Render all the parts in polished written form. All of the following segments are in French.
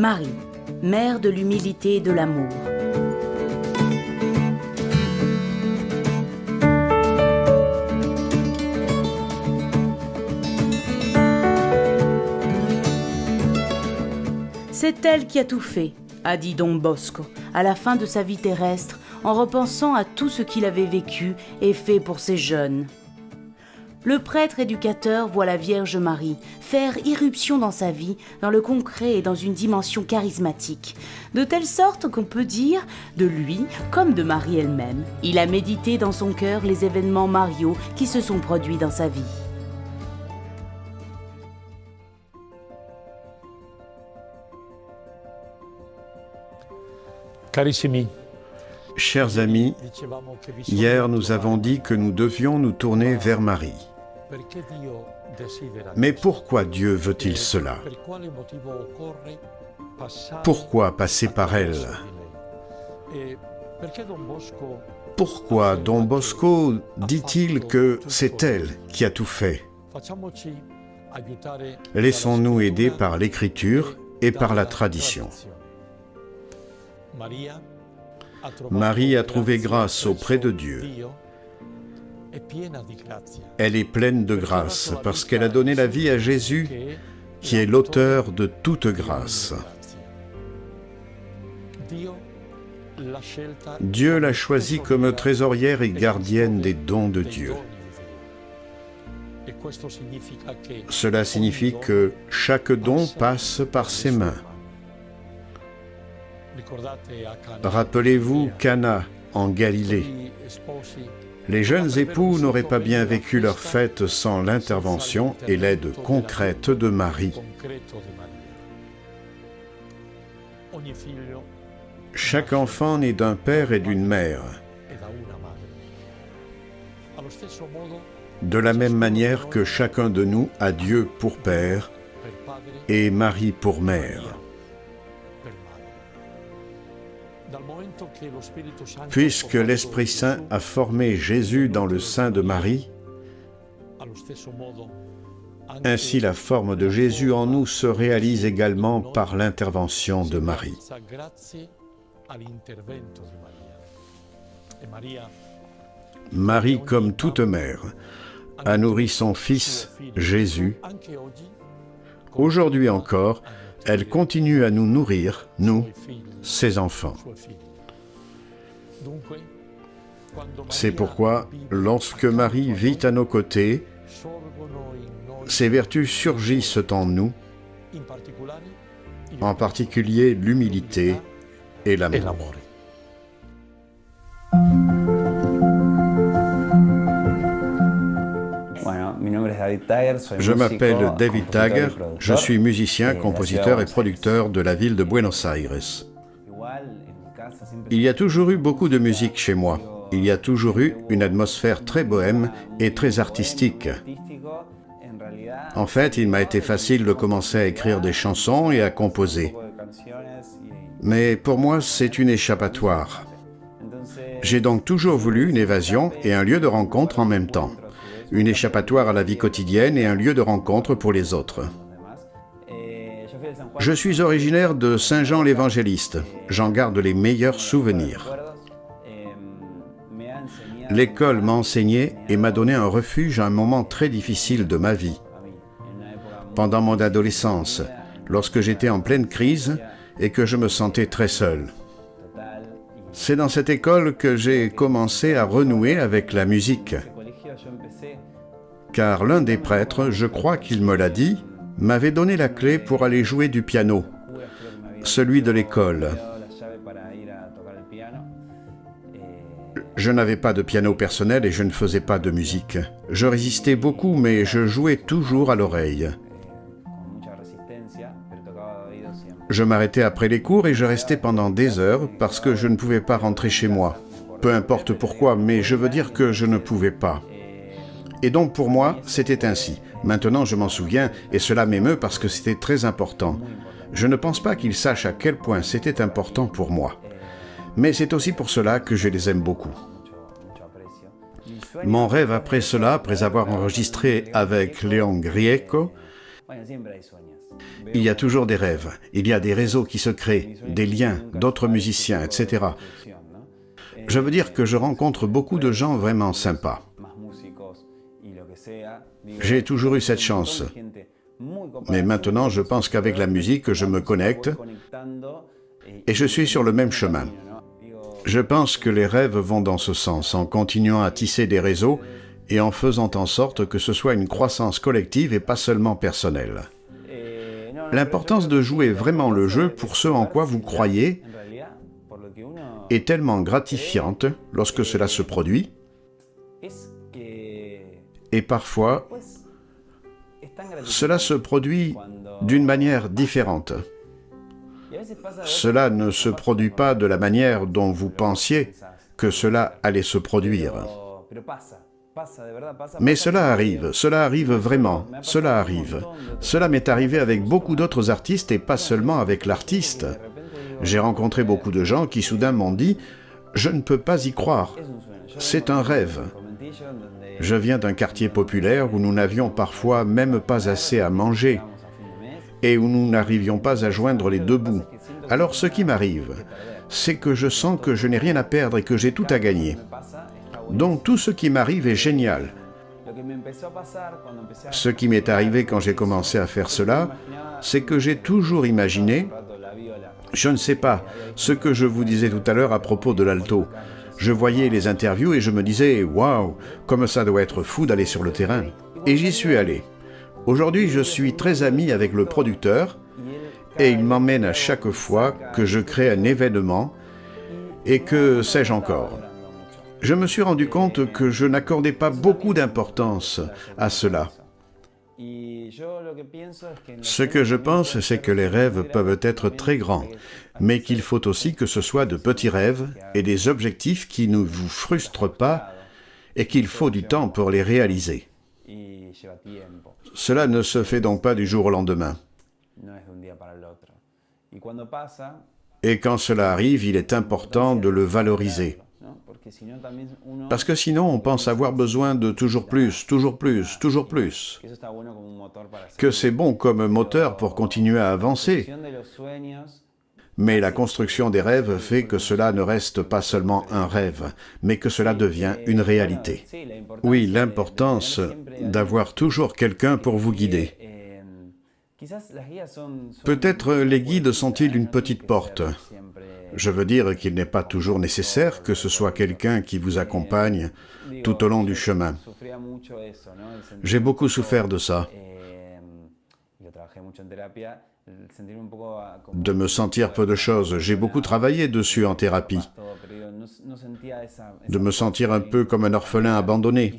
Marie, mère de l'humilité et de l'amour. C'est elle qui a tout fait, a dit Don Bosco, à la fin de sa vie terrestre, en repensant à tout ce qu'il avait vécu et fait pour ces jeunes. Le prêtre éducateur voit la Vierge Marie faire irruption dans sa vie, dans le concret et dans une dimension charismatique, de telle sorte qu'on peut dire, de lui comme de Marie elle-même, il a médité dans son cœur les événements mariaux qui se sont produits dans sa vie. Carissimi, Chers amis, hier nous avons dit que nous devions nous tourner vers Marie. Mais pourquoi Dieu veut-il cela? Pourquoi passer par elle? Pourquoi Don Bosco dit-il que c'est elle qui a tout fait? Laissons-nous aider par l'Écriture et par la tradition. Marie a trouvé grâce auprès de Dieu. Elle est pleine de grâce parce qu'elle a donné la vie à Jésus, qui est l'auteur de toute grâce. Dieu l'a choisie comme trésorière et gardienne des dons de Dieu. Cela signifie que chaque don passe par ses mains. Rappelez-vous Cana, en Galilée. Les jeunes époux n'auraient pas bien vécu leur fête sans l'intervention et l'aide concrète de Marie. Chaque enfant naît d'un père et d'une mère. De la même manière que chacun de nous a Dieu pour père et Marie pour mère. Puisque l'Esprit Saint a formé Jésus dans le sein de Marie, ainsi la forme de Jésus en nous se réalise également par l'intervention de Marie. Marie, comme toute mère, a nourri son fils, Jésus. Aujourd'hui encore, elle continue à nous nourrir, nous, ses enfants. C'est pourquoi, lorsque Marie vit à nos côtés, ses vertus surgissent en nous, en particulier l'humilité et l'amour. Je m'appelle David Tager, je suis musicien, compositeur et producteur de la ville de Buenos Aires. Il y a toujours eu beaucoup de musique chez moi. Il y a toujours eu une atmosphère très bohème et très artistique. En fait, il m'a été facile de commencer à écrire des chansons et à composer. Mais pour moi, c'est une échappatoire. J'ai donc toujours voulu une évasion et un lieu de rencontre en même temps. Une échappatoire à la vie quotidienne et un lieu de rencontre pour les autres. Je suis originaire de Saint-Jean l'Évangéliste. J'en garde les meilleurs souvenirs. L'école m'a enseigné et m'a donné un refuge à un moment très difficile de ma vie. Pendant mon adolescence, lorsque j'étais en pleine crise et que je me sentais très seul. C'est dans cette école que j'ai commencé à renouer avec la musique. Car l'un des prêtres, je crois qu'il me l'a dit, m'avait donné la clé pour aller jouer du piano, celui de l'école. Je n'avais pas de piano personnel et je ne faisais pas de musique. Je résistais beaucoup, mais je jouais toujours à l'oreille. Je m'arrêtais après les cours et je restais pendant des heures parce que je ne pouvais pas rentrer chez moi. Peu importe pourquoi, mais je veux dire que je ne pouvais pas. Et donc pour moi, c'était ainsi. Maintenant, je m'en souviens et cela m'émeut parce que c'était très important. Je ne pense pas qu'ils sachent à quel point c'était important pour moi. Mais c'est aussi pour cela que je les aime beaucoup. Mon rêve après cela, après avoir enregistré avec Leon Grieco, Il y a toujours des rêves, il y a des réseaux qui se créent, des liens, d'autres musiciens, etc. Je veux dire que je rencontre beaucoup de gens vraiment sympas. J'ai toujours eu cette chance. Mais maintenant, je pense qu'avec la musique, je me connecte et je suis sur le même chemin. Je pense que les rêves vont dans ce sens, en continuant à tisser des réseaux et en faisant en sorte que ce soit une croissance collective et pas seulement personnelle. L'importance de jouer vraiment le jeu pour ce en quoi vous croyez est tellement gratifiante lorsque cela se produit, et parfois, cela se produit d'une manière différente. Cela ne se produit pas de la manière dont vous pensiez que cela allait se produire. Mais cela arrive vraiment, cela arrive. Cela m'est arrivé avec beaucoup d'autres artistes et pas seulement avec l'artiste. J'ai rencontré beaucoup de gens qui soudain m'ont dit « Je ne peux pas y croire, c'est un rêve ». Je viens d'un quartier populaire où nous n'avions parfois même pas assez à manger et où nous n'arrivions pas à joindre les deux bouts. Alors ce qui m'arrive, c'est que je sens que je n'ai rien à perdre et que j'ai tout à gagner. Donc tout ce qui m'arrive est génial. Ce qui m'est arrivé quand j'ai commencé à faire cela, c'est que j'ai toujours imaginé, je ne sais pas, ce que je vous disais tout à l'heure à propos de l'alto. Je voyais les interviews et je me disais « Waouh, comme ça doit être fou d'aller sur le terrain ». Et j'y suis allé. Aujourd'hui, je suis très ami avec le producteur et il m'emmène à chaque fois que je crée un événement et que sais-je encore. Je me suis rendu compte que je n'accordais pas beaucoup d'importance à cela. Ce que je pense, c'est que les rêves peuvent être très grands, mais qu'il faut aussi que ce soit de petits rêves et des objectifs qui ne vous frustrent pas et qu'il faut du temps pour les réaliser. Cela ne se fait donc pas du jour au lendemain. Et quand cela arrive, il est important de le valoriser. Parce que sinon, on pense avoir besoin de toujours plus, toujours plus, toujours plus. Que c'est bon comme moteur pour continuer à avancer. Mais la construction des rêves fait que cela ne reste pas seulement un rêve, mais que cela devient une réalité. Oui, l'importance d'avoir toujours quelqu'un pour vous guider. Peut-être les guides sont-ils une petite porte. Je veux dire qu'il n'est pas toujours nécessaire que ce soit quelqu'un qui vous accompagne tout au long du chemin. J'ai beaucoup souffert de ça. De me sentir peu de choses. J'ai beaucoup travaillé dessus en thérapie. De me sentir un peu comme un orphelin abandonné.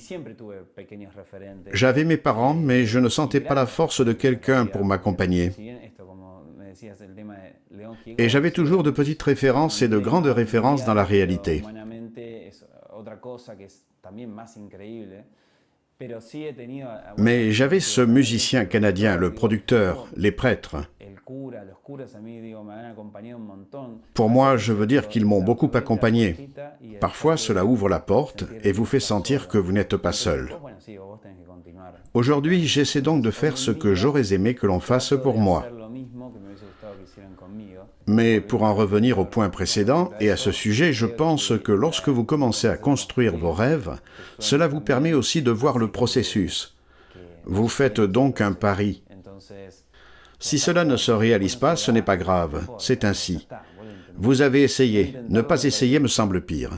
J'avais mes parents, mais je ne sentais pas la force de quelqu'un pour m'accompagner. Et j'avais toujours de petites références et de grandes références dans la réalité. Mais j'avais ce musicien canadien, le producteur, les prêtres. Pour moi, je veux dire qu'ils m'ont beaucoup accompagné. Parfois, cela ouvre la porte et vous fait sentir que vous n'êtes pas seul. Aujourd'hui, j'essaie donc de faire ce que j'aurais aimé que l'on fasse pour moi. Mais pour en revenir au point précédent et à ce sujet, je pense que lorsque vous commencez à construire vos rêves, cela vous permet aussi de voir le processus. Vous faites donc un pari. Si cela ne se réalise pas, ce n'est pas grave, c'est ainsi. Vous avez essayé, ne pas essayer me semble pire.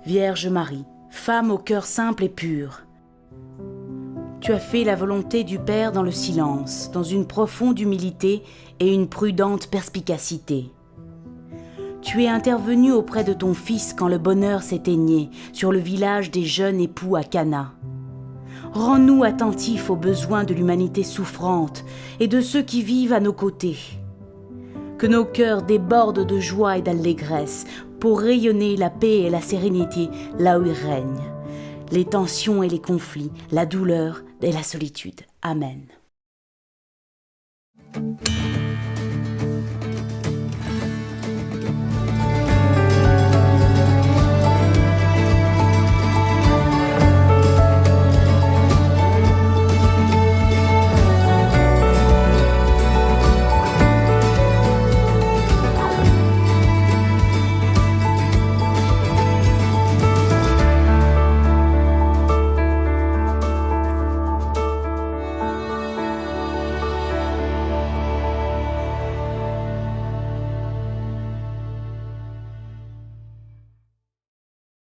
Vierge Marie, femme au cœur simple et pur, tu as fait la volonté du Père dans le silence, dans une profonde humilité et une prudente perspicacité. Tu es intervenue auprès de ton Fils quand le bonheur s'éteignait sur le village des jeunes époux à Cana. Rends-nous attentifs aux besoins de l'humanité souffrante et de ceux qui vivent à nos côtés. Que nos cœurs débordent de joie et d'allégresse pour rayonner la paix et la sérénité là où ils règnent. Les tensions et les conflits, la douleur et la solitude. Amen.